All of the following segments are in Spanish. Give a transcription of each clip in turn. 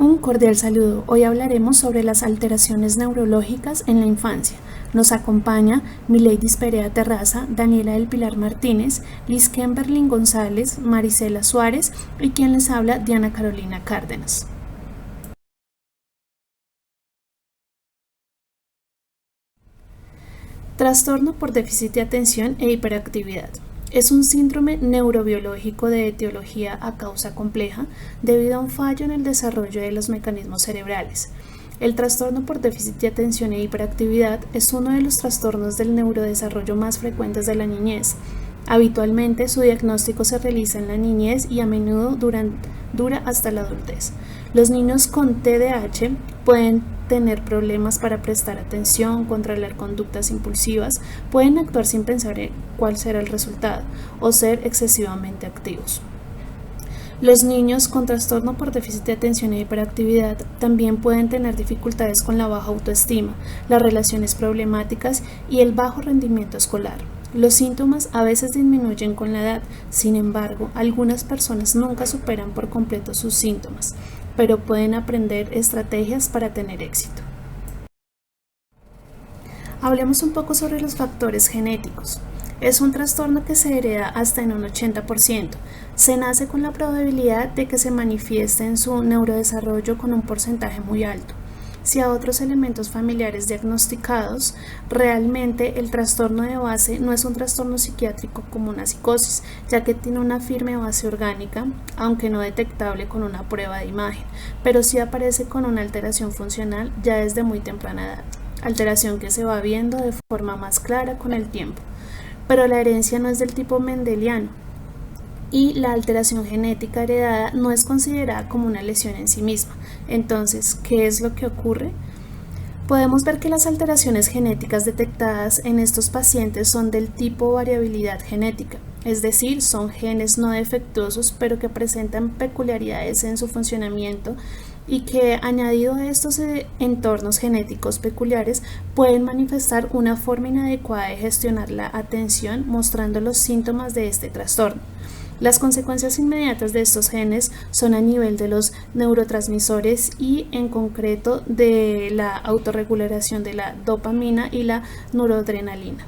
Un cordial saludo. Hoy hablaremos sobre las alteraciones neurológicas en la infancia. Nos acompaña Mileidis Perea Terraza, Daniela del Pilar Martínez, Liz Kimberlin González, Marisela Suárez y quien les habla, Diana Carolina Cárdenas. Trastorno por déficit de atención e hiperactividad. Es un síndrome neurobiológico de etiología a causa compleja debido a un fallo en el desarrollo de los mecanismos cerebrales. El trastorno por déficit de atención e hiperactividad es uno de los trastornos del neurodesarrollo más frecuentes de la niñez. Habitualmente su diagnóstico se realiza en la niñez y a menudo dura hasta la adultez. Los niños con TDAH pueden tener problemas para prestar atención, controlar conductas impulsivas, pueden actuar sin pensar en cuál será el resultado o ser excesivamente activos. Los niños con trastorno por déficit de atención e hiperactividad también pueden tener dificultades con la baja autoestima, las relaciones problemáticas y el bajo rendimiento escolar. Los síntomas a veces disminuyen con la edad, sin embargo, algunas personas nunca superan por completo sus síntomas, pero pueden aprender estrategias para tener éxito. Hablemos un poco sobre los factores genéticos. Es un trastorno que se hereda hasta en un 80%. Se nace con la probabilidad de que se manifieste en su neurodesarrollo con un porcentaje muy alto. Si a otros elementos familiares diagnosticados, realmente el trastorno de base no es un trastorno psiquiátrico como una psicosis, ya que tiene una firme base orgánica, aunque no detectable con una prueba de imagen, pero sí aparece con una alteración funcional ya desde muy temprana edad, alteración que se va viendo de forma más clara con el tiempo. Pero la herencia no es del tipo mendeliano, y la alteración genética heredada no es considerada como una lesión en sí misma. Entonces, ¿qué es lo que ocurre? Podemos ver que las alteraciones genéticas detectadas en estos pacientes son del tipo variabilidad genética, es decir, son genes no defectuosos pero que presentan peculiaridades en su funcionamiento y que, añadido a estos entornos genéticos peculiares, pueden manifestar una forma inadecuada de gestionar la atención, mostrando los síntomas de este trastorno. Las consecuencias inmediatas de estos genes son a nivel de los neurotransmisores y en concreto de la autorregulación de la dopamina y la noradrenalina.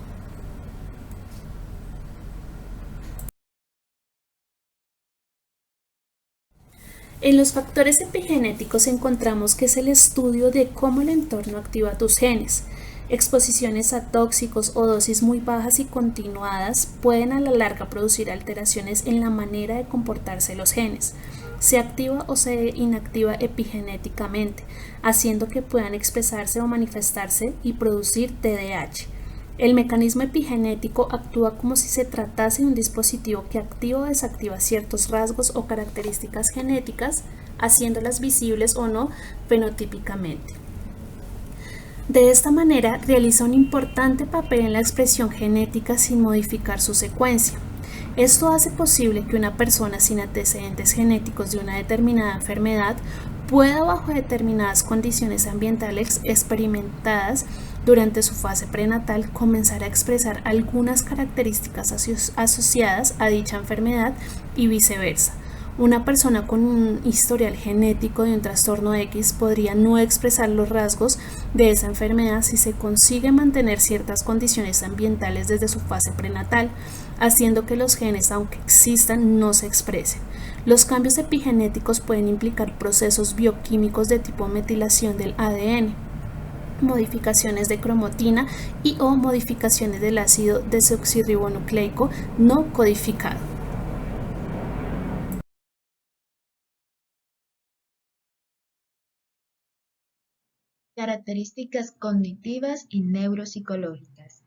En los factores epigenéticos encontramos que es el estudio de cómo el entorno activa tus genes. Exposiciones a tóxicos o dosis muy bajas y continuadas pueden a la larga producir alteraciones en la manera de comportarse los genes. Se activa o se inactiva epigenéticamente, haciendo que puedan expresarse o manifestarse y producir TDAH. El mecanismo epigenético actúa como si se tratase de un dispositivo que activa o desactiva ciertos rasgos o características genéticas, haciéndolas visibles o no fenotípicamente. De esta manera, realiza un importante papel en la expresión genética sin modificar su secuencia. Esto hace posible que una persona sin antecedentes genéticos de una determinada enfermedad pueda, bajo determinadas condiciones ambientales experimentadas durante su fase prenatal, comenzar a expresar algunas características asociadas a dicha enfermedad y viceversa. Una persona con un historial genético de un trastorno X podría no expresar los rasgos de esa enfermedad si se consigue mantener ciertas condiciones ambientales desde su fase prenatal, haciendo que los genes, aunque existan, no se expresen. Los cambios epigenéticos pueden implicar procesos bioquímicos de tipo metilación del ADN, modificaciones de cromatina y o modificaciones del ácido desoxirribonucleico no codificado. Características cognitivas y neuropsicológicas.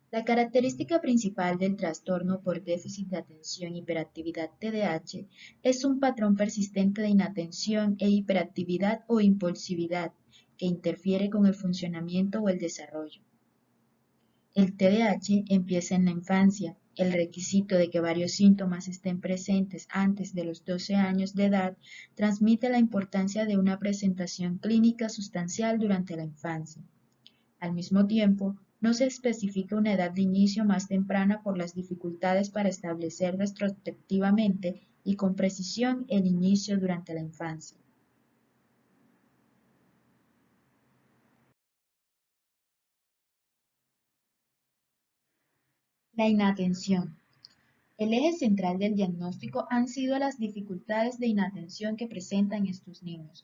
La característica principal del trastorno por déficit de atención hiperactividad TDAH es un patrón persistente de inatención e hiperactividad o impulsividad que interfiere con el funcionamiento o el desarrollo. El TDAH empieza en la infancia. El requisito de que varios síntomas estén presentes antes de los 12 años de edad transmite la importancia de una presentación clínica sustancial durante la infancia. Al mismo tiempo, no se especifica una edad de inicio más temprana por las dificultades para establecer retrospectivamente y con precisión el inicio durante la infancia. La inatención. El eje central del diagnóstico han sido las dificultades de inatención que presentan estos niños.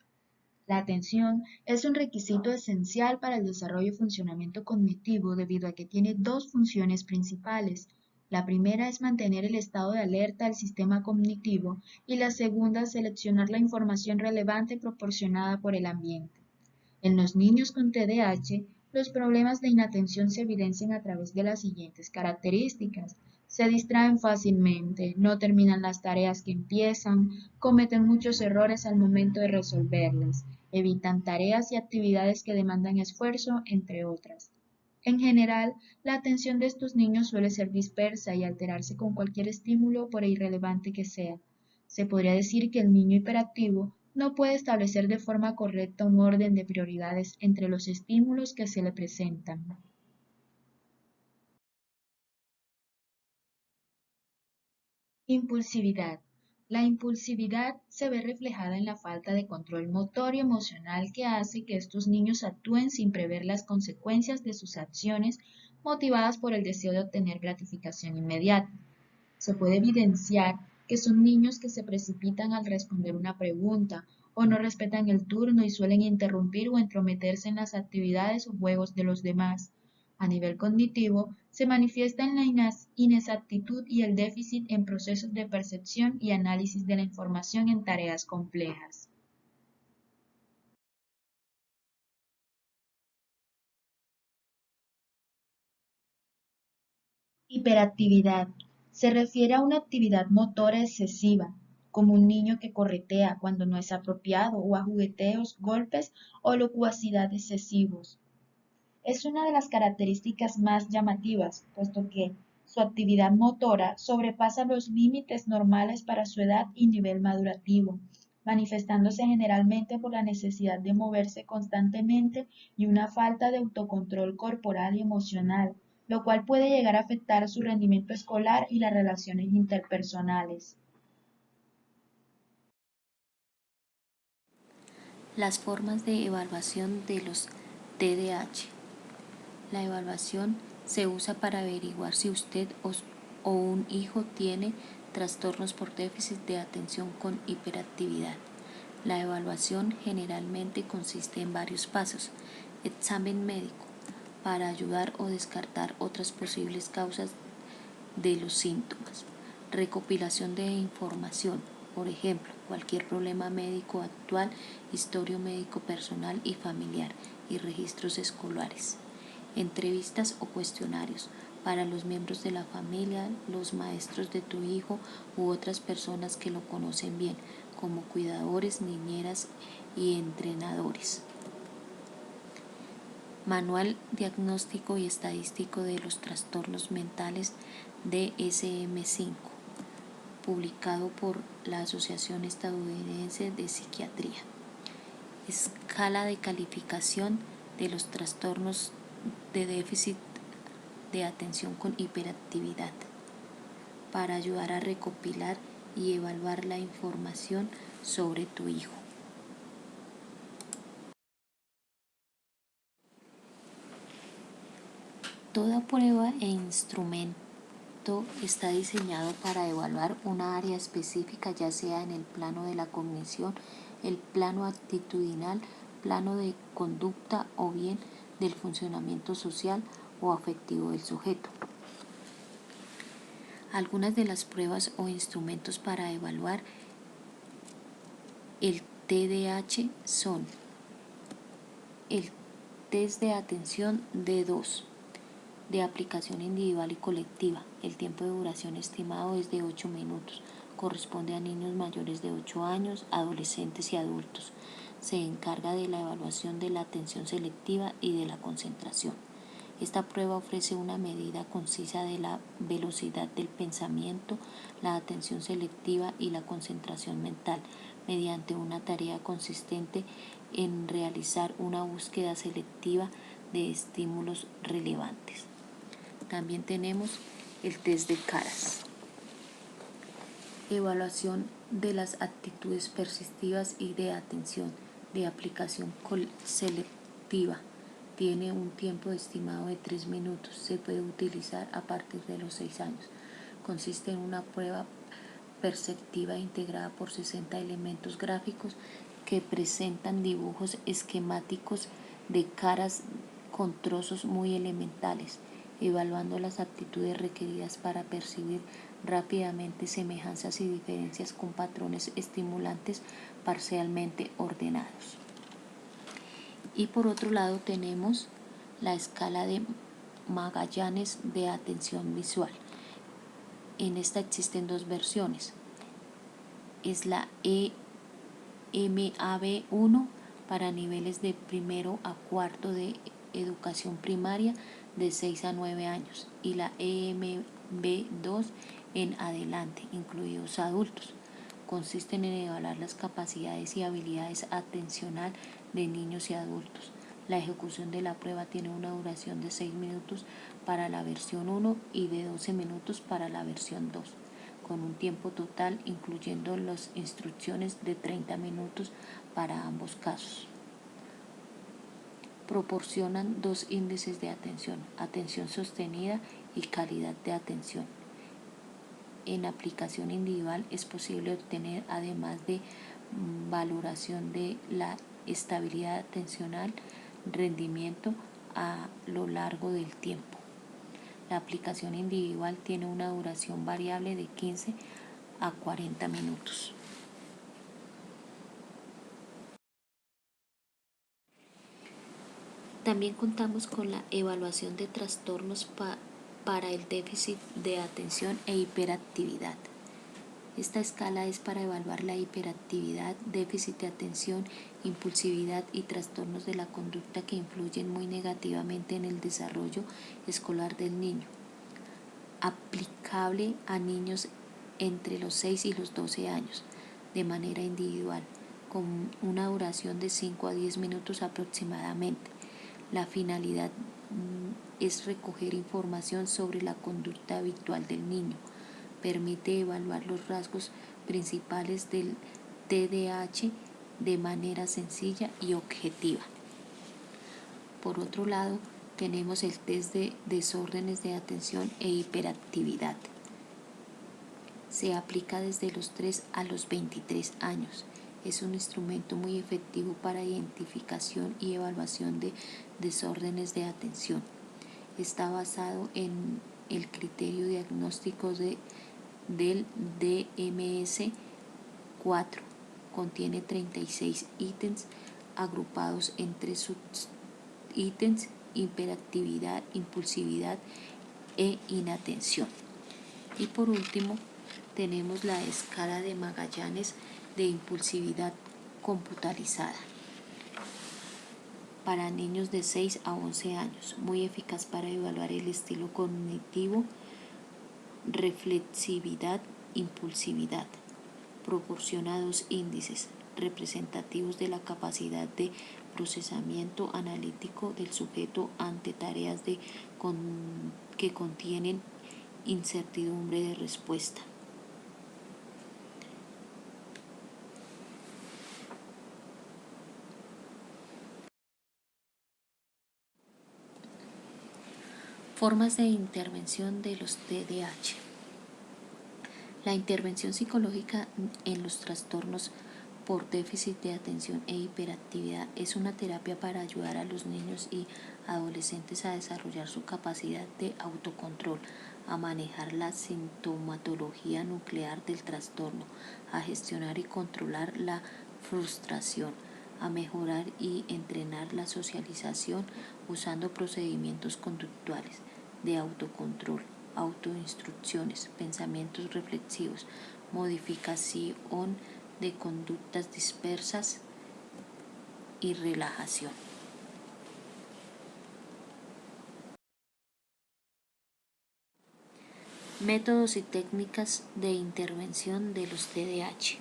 La atención es un requisito esencial para el desarrollo y funcionamiento cognitivo debido a que tiene dos funciones principales. La primera es mantener el estado de alerta del sistema cognitivo y la segunda seleccionar la información relevante proporcionada por el ambiente. En los niños con TDAH, los problemas de inatención se evidencian a través de las siguientes características. Se distraen fácilmente, no terminan las tareas que empiezan, cometen muchos errores al momento de resolverlas, evitan tareas y actividades que demandan esfuerzo, entre otras. En general, la atención de estos niños suele ser dispersa y alterarse con cualquier estímulo por irrelevante que sea. Se podría decir que el niño hiperactivo no puede establecer de forma correcta un orden de prioridades entre los estímulos que se le presentan. Impulsividad. La impulsividad se ve reflejada en la falta de control motor y emocional que hace que estos niños actúen sin prever las consecuencias de sus acciones motivadas por el deseo de obtener gratificación inmediata. Se puede evidenciar que son niños que se precipitan al responder una pregunta o no respetan el turno y suelen interrumpir o entrometerse en las actividades o juegos de los demás. A nivel cognitivo, se manifiesta en la inexactitud y el déficit en procesos de percepción y análisis de la información en tareas complejas. Hiperactividad. Se refiere a una actividad motora excesiva, como un niño que corretea cuando no es apropiado o a jugueteos, golpes o locuacidad excesivos. Es una de las características más llamativas, puesto que su actividad motora sobrepasa los límites normales para su edad y nivel madurativo, manifestándose generalmente por la necesidad de moverse constantemente y una falta de autocontrol corporal y emocional, lo cual puede llegar a afectar su rendimiento escolar y las relaciones interpersonales. Las formas de evaluación de los TDAH. La evaluación se usa para averiguar si usted o un hijo tiene trastornos por déficit de atención con hiperactividad. La evaluación generalmente consiste en varios pasos. Examen médico para ayudar o descartar otras posibles causas de los síntomas. Recopilación de información, por ejemplo, cualquier problema médico actual, historia médico personal y familiar y registros escolares. Entrevistas o cuestionarios para los miembros de la familia, los maestros de tu hijo u otras personas que lo conocen bien, como cuidadores, niñeras y entrenadores. Manual Diagnóstico y Estadístico de los Trastornos Mentales DSM-5, publicado por la Asociación Estadounidense de Psiquiatría. Escala de calificación de los trastornos de déficit de atención con hiperactividad, para ayudar a recopilar y evaluar la información sobre tu hijo. Toda prueba e instrumento está diseñado para evaluar una área específica, ya sea en el plano de la cognición, el plano actitudinal, plano de conducta o bien del funcionamiento social o afectivo del sujeto. Algunas de las pruebas o instrumentos para evaluar el TDAH son el test de atención D2, de aplicación individual y colectiva. El tiempo de duración estimado es de 8 minutos. Corresponde a niños mayores de 8 años, adolescentes y adultos. Se encarga de la evaluación de la atención selectiva y de la concentración. Esta prueba ofrece una medida concisa de la velocidad del pensamiento, la atención selectiva y la concentración mental, mediante una tarea consistente en realizar una búsqueda selectiva de estímulos relevantes. También tenemos el test de caras. Evaluación de las actitudes persistivas y de atención, de aplicación selectiva, Tiene un tiempo estimado de 3 minutos. Se puede utilizar a partir de los 6 años. Consiste en una prueba perceptiva integrada por 60 elementos gráficos que presentan dibujos esquemáticos de caras con trozos muy elementales, evaluando las aptitudes requeridas para percibir rápidamente semejanzas y diferencias con patrones estimulantes parcialmente ordenados. Y por otro lado tenemos la escala de Magallanes de atención visual. En esta existen dos versiones. Es la EMAB1 para niveles de primero a cuarto de educación primaria de 6 a 9 años y la EMB2 en adelante, incluidos adultos. Consisten en evaluar las capacidades y habilidades atencional de niños y adultos. La ejecución de la prueba tiene una duración de 6 minutos para la versión 1 y de 12 minutos para la versión 2, con un tiempo total, incluyendo las instrucciones, de 30 minutos para ambos casos. Proporcionan dos índices de atención: atención sostenida y calidad de atención. En aplicación individual es posible obtener, además de valoración de la estabilidad atencional, rendimiento a lo largo del tiempo. La aplicación individual tiene una duración variable de 15 a 40 minutos. También contamos con la evaluación de trastornos para el déficit de atención e hiperactividad. Esta escala es para evaluar la hiperactividad, déficit de atención, impulsividad y trastornos de la conducta que influyen muy negativamente en el desarrollo escolar del niño. Aplicable a niños entre los 6 y los 12 años, de manera individual, con una duración de 5 a 10 minutos aproximadamente. La finalidad es recoger información sobre la conducta habitual del niño. Permite evaluar los rasgos principales del TDAH de manera sencilla y objetiva. Por otro lado, tenemos el test de desórdenes de atención e hiperactividad. Se aplica desde los 3 a los 23 años. Es un instrumento muy efectivo para identificación y evaluación de desórdenes de atención. Está basado en el criterio diagnóstico del DMS-4. Contiene 36 ítems agrupados en 3 subítems: hiperactividad, impulsividad e inatención. Y por último, tenemos la escala de Magallanes de impulsividad computarizada para niños de 6 a 11 años, muy eficaz para evaluar el estilo cognitivo, reflexividad, impulsividad. Proporciona dos índices representativos de la capacidad de procesamiento analítico del sujeto ante tareas que contienen incertidumbre de respuesta. Formas de intervención de los TDAH. La intervención psicológica en los trastornos por déficit de atención e hiperactividad es una terapia para ayudar a los niños y adolescentes a desarrollar su capacidad de autocontrol, a manejar la sintomatología nuclear del trastorno, a gestionar y controlar la frustración, a mejorar y entrenar la socialización usando procedimientos conductuales de autocontrol, autoinstrucciones, pensamientos reflexivos, modificación de conductas dispersas y relajación. Métodos y técnicas de intervención de los TDAH.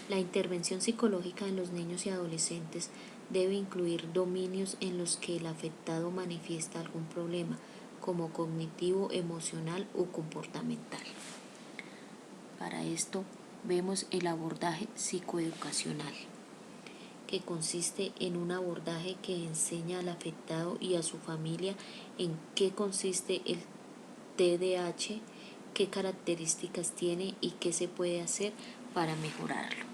La intervención psicológica en los niños y adolescentes debe incluir dominios en los que el afectado manifiesta algún problema, como cognitivo, emocional o comportamental. Para esto vemos el abordaje psicoeducacional, que consiste en un abordaje que enseña al afectado y a su familia en qué consiste el TDAH, qué características tiene y qué se puede hacer para mejorarlo.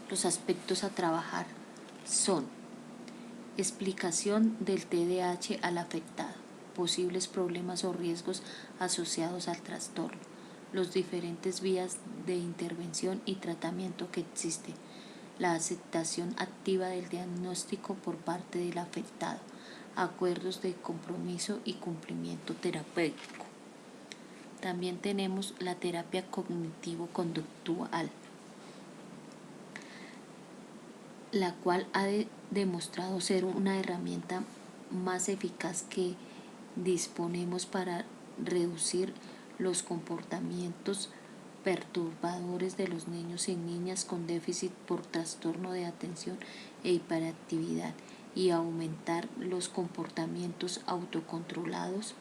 Los aspectos a trabajar son: explicación del TDAH al afectado, posibles problemas o riesgos asociados al trastorno, las diferentes vías de intervención y tratamiento que existen, la aceptación activa del diagnóstico por parte del afectado, acuerdos de compromiso y cumplimiento terapéutico. También tenemos la terapia cognitivo-conductual, la cual ha demostrado ser una herramienta más eficaz que disponemos para reducir los comportamientos perturbadores de los niños y niñas con déficit por trastorno de atención e hiperactividad y aumentar los comportamientos autocontrolados.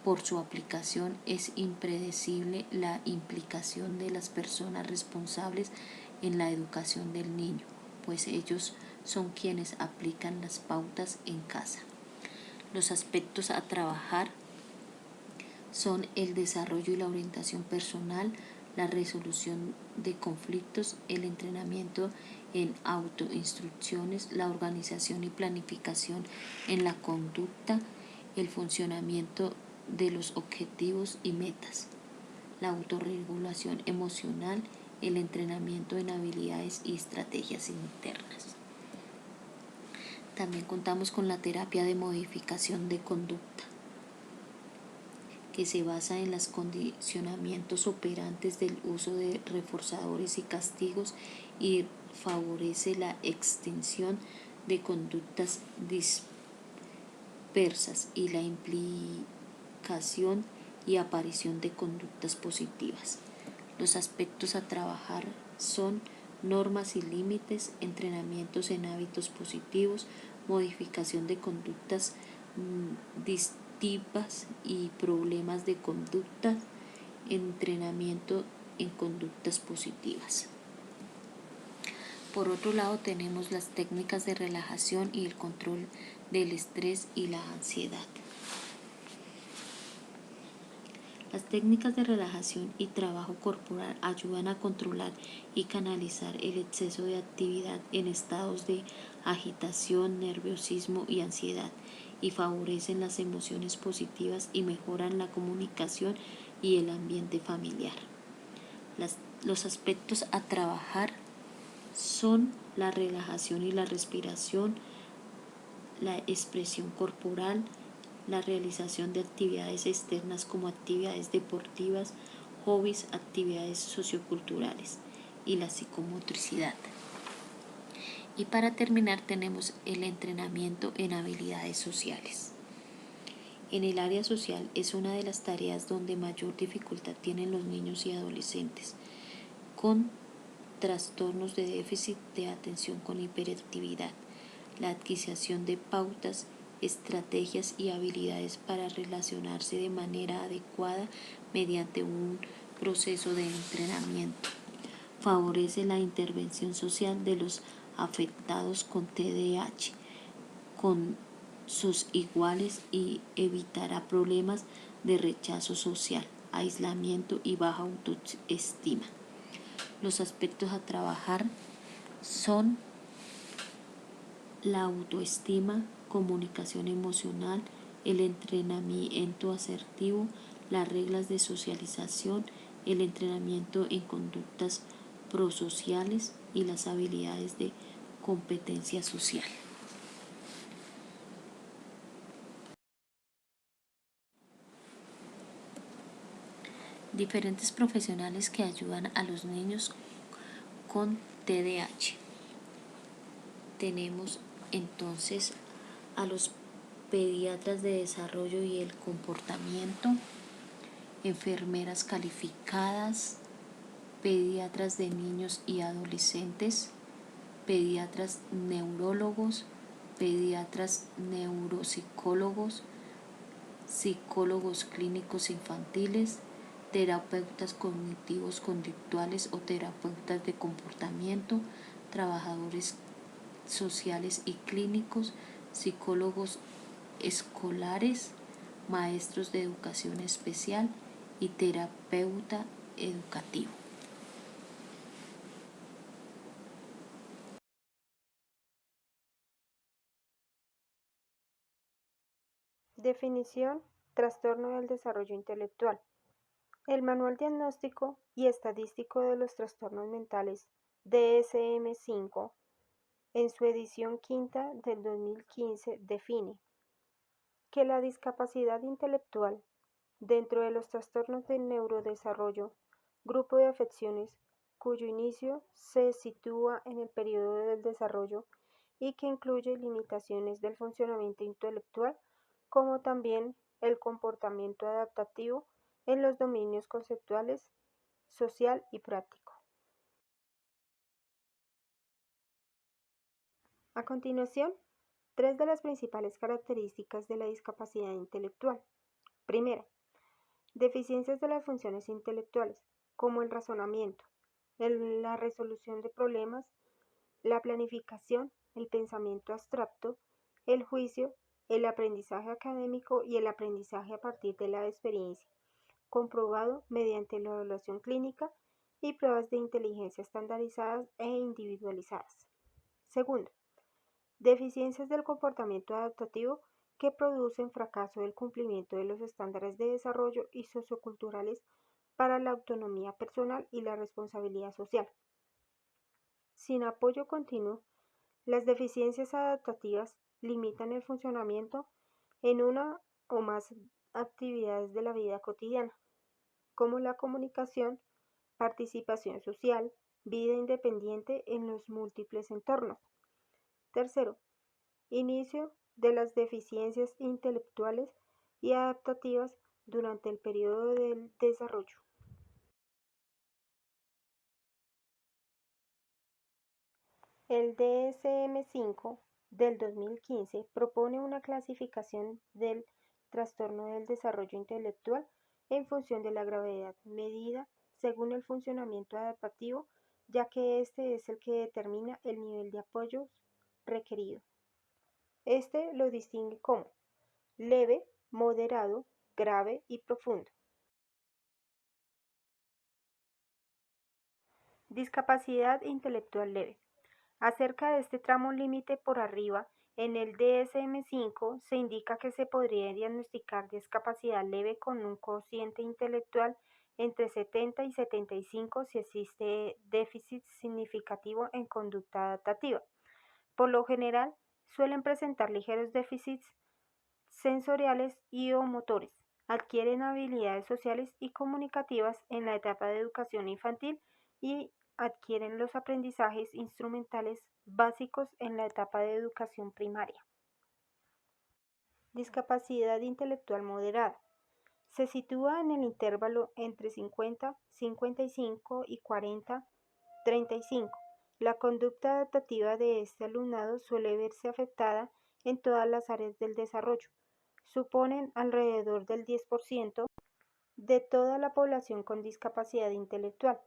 Por su aplicación es impredecible la implicación de las personas responsables en la educación del niño, pues ellos son quienes aplican las pautas en casa. Los aspectos a trabajar son el desarrollo y la orientación personal, la resolución de conflictos, el entrenamiento en autoinstrucciones, la organización y planificación en la conducta, el funcionamiento de los objetivos y metas, la autorregulación emocional, el entrenamiento en habilidades y estrategias internas. También contamos con la terapia de modificación de conducta, que se basa en los condicionamientos operantes del uso de reforzadores y castigos y favorece la extinción de conductas dispersas y la implicación y aparición de conductas positivas. Los aspectos a trabajar son normas y límites, entrenamientos en hábitos positivos, modificación de conductas distintivas y problemas de conducta, entrenamiento en conductas positivas. Por otro lado, tenemos las técnicas de relajación y el control del estrés y la ansiedad. Las técnicas de relajación y trabajo corporal ayudan a controlar y canalizar el exceso de actividad en estados de agitación, nerviosismo y ansiedad, y favorecen las emociones positivas y mejoran la comunicación y el ambiente familiar. Los aspectos a trabajar son la relajación y la respiración, la expresión corporal, la realización de actividades externas como actividades deportivas, hobbies, actividades socioculturales y la psicomotricidad. Y para terminar tenemos el entrenamiento en habilidades sociales. En el área social es una de las tareas donde mayor dificultad tienen los niños y adolescentes con trastornos de déficit de atención con hiperactividad, la adquisición de pautas, estrategias y habilidades para relacionarse de manera adecuada mediante un proceso de entrenamiento. Favorece la intervención social de los afectados con TDAH con sus iguales y evitará problemas de rechazo social, aislamiento y baja autoestima. Los aspectos a trabajar son la autoestima, comunicación emocional, el entrenamiento asertivo, las reglas de socialización, el entrenamiento en conductas prosociales y las habilidades de competencia social. Diferentes profesionales que ayudan a los niños con TDAH. Tenemos entonces a los pediatras de desarrollo y el comportamiento, enfermeras calificadas, pediatras de niños y adolescentes, pediatras neurólogos, pediatras neuropsicólogos, psicólogos clínicos infantiles, terapeutas cognitivos conductuales o terapeutas de comportamiento, trabajadores sociales y clínicos, psicólogos escolares, maestros de educación especial y terapeuta educativo. Definición: trastorno del desarrollo intelectual. El Manual Diagnóstico y Estadístico de los Trastornos Mentales DSM-5, en su edición quinta del 2015, define que la discapacidad intelectual, dentro de los trastornos del neurodesarrollo, grupo de afecciones cuyo inicio se sitúa en el periodo del desarrollo y que incluye limitaciones del funcionamiento intelectual, como también el comportamiento adaptativo en los dominios conceptuales, social y práctico. A continuación, tres de las principales características de la discapacidad intelectual. Primera, deficiencias de las funciones intelectuales, como el razonamiento, la resolución de problemas, la planificación, el pensamiento abstracto, el juicio, el aprendizaje académico y el aprendizaje a partir de la experiencia, comprobado mediante la evaluación clínica y pruebas de inteligencia estandarizadas e individualizadas. Segundo, deficiencias del comportamiento adaptativo que producen fracaso del cumplimiento de los estándares de desarrollo y socioculturales para la autonomía personal y la responsabilidad social. Sin apoyo continuo, las deficiencias adaptativas limitan el funcionamiento en una o más actividades de la vida cotidiana, como la comunicación, participación social, vida independiente en los múltiples entornos. Tercero, inicio de las deficiencias intelectuales y adaptativas durante el periodo del desarrollo. El DSM-5 del 2015 propone una clasificación del trastorno del desarrollo intelectual en función de la gravedad medida según el funcionamiento adaptativo, ya que este es el que determina el nivel de apoyo requerido. Este lo distingue como leve, moderado, grave y profundo. Discapacidad intelectual leve. Acerca de este tramo límite por arriba, en el DSM-5 se indica que se podría diagnosticar discapacidad leve con un cociente intelectual entre 70 y 75 si existe déficit significativo en conducta adaptativa. Por lo general, suelen presentar ligeros déficits sensoriales y o motores. Adquieren habilidades sociales y comunicativas en la etapa de educación infantil y adquieren los aprendizajes instrumentales básicos en la etapa de educación primaria. Discapacidad intelectual moderada. Se sitúa en el intervalo entre 50, 55 y 40, 35. La conducta adaptativa de este alumnado suele verse afectada en todas las áreas del desarrollo. Suponen alrededor del 10% de toda la población con discapacidad intelectual.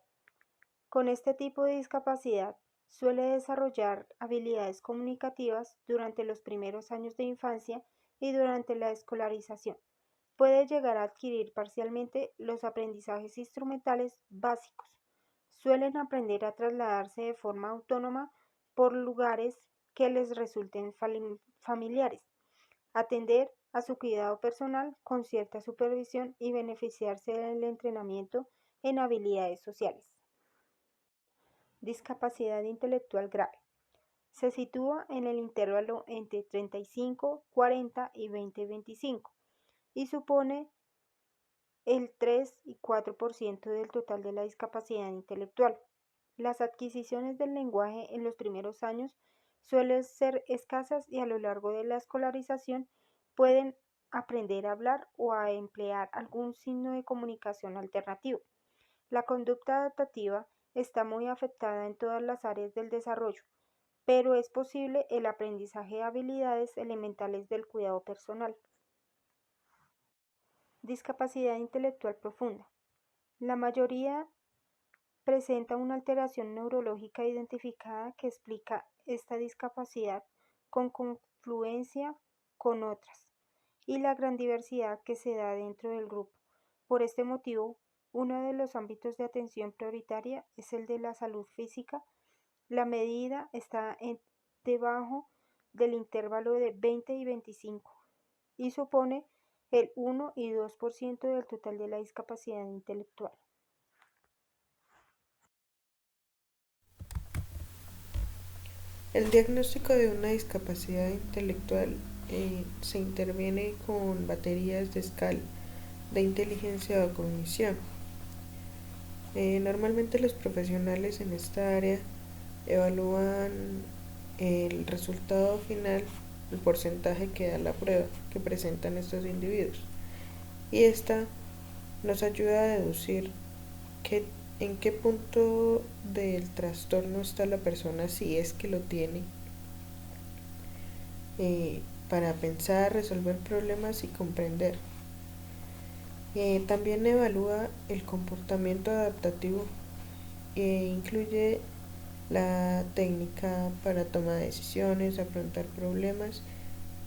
Con este tipo de discapacidad suele desarrollar habilidades comunicativas durante los primeros años de infancia y durante la escolarización. Puede llegar a adquirir parcialmente los aprendizajes instrumentales básicos. Suelen aprender a trasladarse de forma autónoma por lugares que les resulten familiares, atender a su cuidado personal con cierta supervisión y beneficiarse del entrenamiento en habilidades sociales. Discapacidad intelectual grave. Se sitúa en el intervalo entre 35, 40 y 20-25 y supone el 3 y 4% del total de la discapacidad intelectual. Las adquisiciones del lenguaje en los primeros años suelen ser escasas y a lo largo de la escolarización pueden aprender a hablar o a emplear algún signo de comunicación alternativo. La conducta adaptativa está muy afectada en todas las áreas del desarrollo, pero es posible el aprendizaje de habilidades elementales del cuidado personal. Discapacidad intelectual profunda. La mayoría presenta una alteración neurológica identificada que explica esta discapacidad con confluencia con otras y la gran diversidad que se da dentro del grupo. Por este motivo, uno de los ámbitos de atención prioritaria es el de la salud física. La medida está debajo del intervalo de 20 y 25 y supone el 1 y 2% del total de la discapacidad intelectual. El diagnóstico de una discapacidad intelectual se interviene con baterías de escala de inteligencia o cognición. Normalmente los profesionales en esta área evalúan el resultado final, el porcentaje que da la prueba que presentan estos individuos. Y esta nos ayuda a deducir en qué punto del trastorno está la persona, si es que lo tiene, para pensar, resolver problemas y comprender. También evalúa el comportamiento adaptativo e incluye la técnica para toma de decisiones, afrontar problemas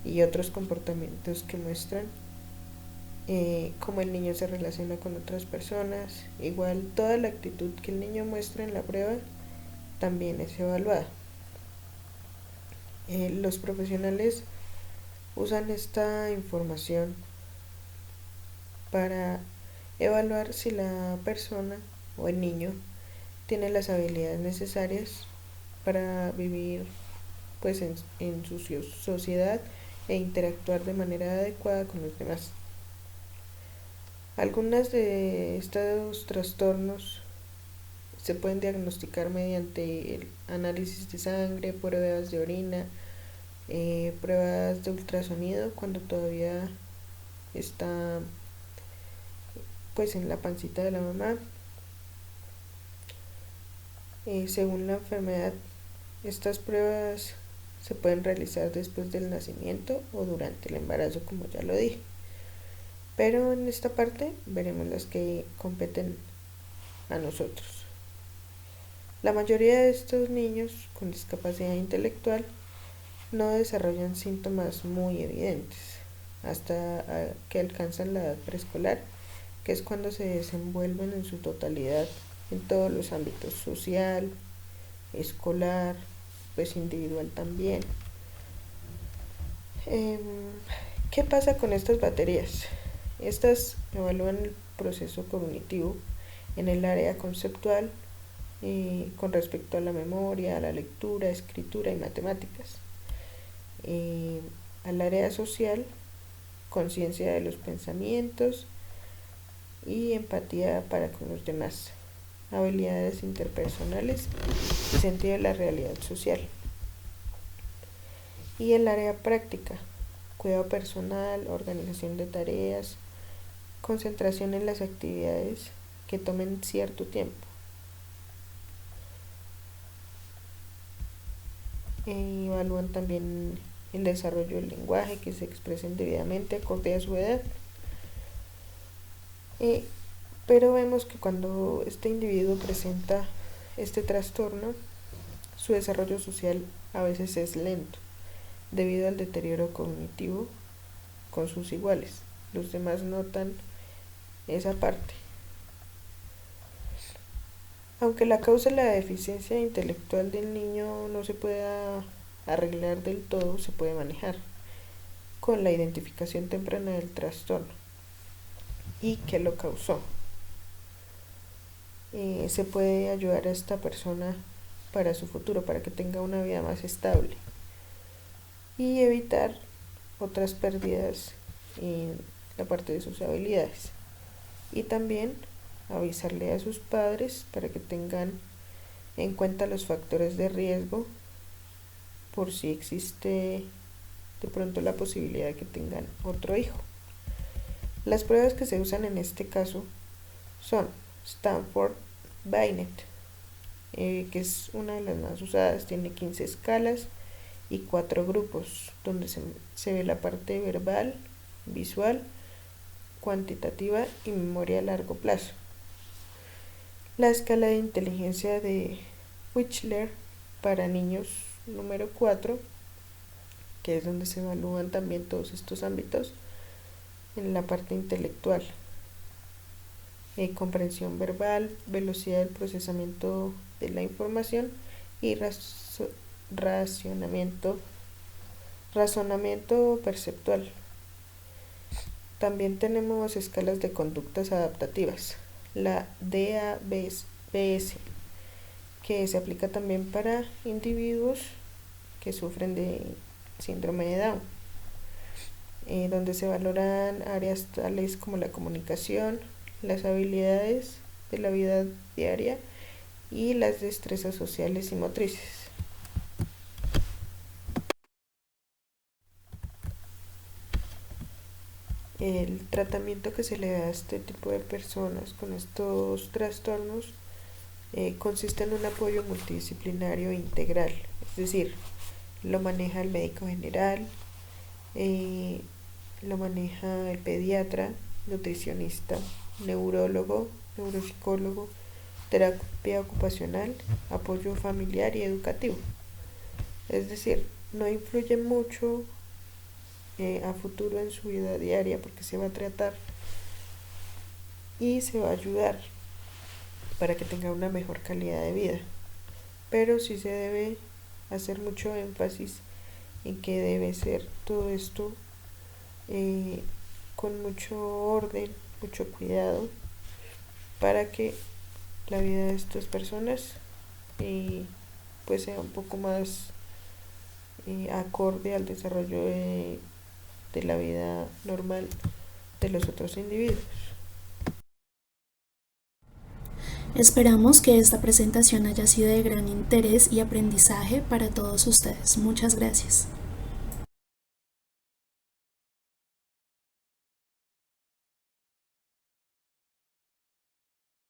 y otros comportamientos que muestran cómo el niño se relaciona con otras personas. Igual toda la actitud que el niño muestra en la prueba también es evaluada. Los profesionales usan esta información para evaluar si la persona o el niño tiene las habilidades necesarias para vivir pues en su sociedad e interactuar de manera adecuada con los demás. Algunas de estos trastornos se pueden diagnosticar mediante el análisis de sangre, pruebas de orina, pruebas de ultrasonido cuando todavía está pues en la pancita de la mamá. Según la enfermedad, estas pruebas se pueden realizar después del nacimiento o durante el embarazo, como ya lo dije. Pero en esta parte veremos las que competen a nosotros. La mayoría de estos niños con discapacidad intelectual no desarrollan síntomas muy evidentes hasta que alcanzan la edad preescolar, que es cuando se desenvuelven en su totalidad en todos los ámbitos: social, escolar, pues individual también. ¿Qué pasa con estas baterías? Estas evalúan el proceso cognitivo en el área conceptual con respecto a la memoria, a la lectura, escritura y matemáticas. Al área social, conciencia de los pensamientos y empatía para con los demás, habilidades interpersonales y sentido de la realidad social. Y el área práctica, cuidado personal, organización de tareas, concentración en las actividades que tomen cierto tiempo. Evalúan también el desarrollo del lenguaje, que se expresen debidamente acorde a su edad. Pero vemos que cuando este individuo presenta este trastorno, su desarrollo social a veces es lento, debido al deterioro cognitivo con sus iguales. Los demás notan esa parte. Aunque la causa de la deficiencia intelectual del niño no se pueda arreglar del todo, se puede manejar con la identificación temprana del trastorno y qué lo causó. Se puede ayudar a esta persona para su futuro, para que tenga una vida más estable y evitar otras pérdidas en la parte de sus habilidades. Y también avisarle a sus padres para que tengan en cuenta los factores de riesgo por si existe de pronto la posibilidad de que tengan otro hijo. Las pruebas que se usan en este caso son Stanford Binet, que es una de las más usadas. Tiene 15 escalas y 4 grupos donde se ve la parte verbal, visual, cuantitativa y memoria a largo plazo. la escala de inteligencia de Wechsler para niños número 4, que es donde se evalúan también todos estos ámbitos en la parte intelectual. Comprensión verbal, velocidad del procesamiento de la información y razonamiento perceptual. También tenemos escalas de conductas adaptativas, la DABS, que se aplica también para individuos que sufren de síndrome de Down, donde se valoran áreas tales como la comunicación, las habilidades de la vida diaria y las destrezas sociales y motrices. El tratamiento que se le da a este tipo de personas con estos trastornos consiste en un apoyo multidisciplinario integral, es decir, lo maneja el médico general, lo maneja el pediatra, nutricionista, neurólogo, neuropsicólogo, terapia ocupacional, apoyo familiar y educativo. Es decir, no influye mucho a futuro en su vida diaria porque se va a tratar y se va a ayudar para que tenga una mejor calidad de vida. Pero sí se debe hacer mucho énfasis en que debe ser todo esto con mucho orden, mucho cuidado, para que la vida de estas personas pues sea un poco más acorde al desarrollo de la vida normal de los otros individuos. Esperamos que esta presentación haya sido de gran interés y aprendizaje para todos ustedes. Muchas gracias.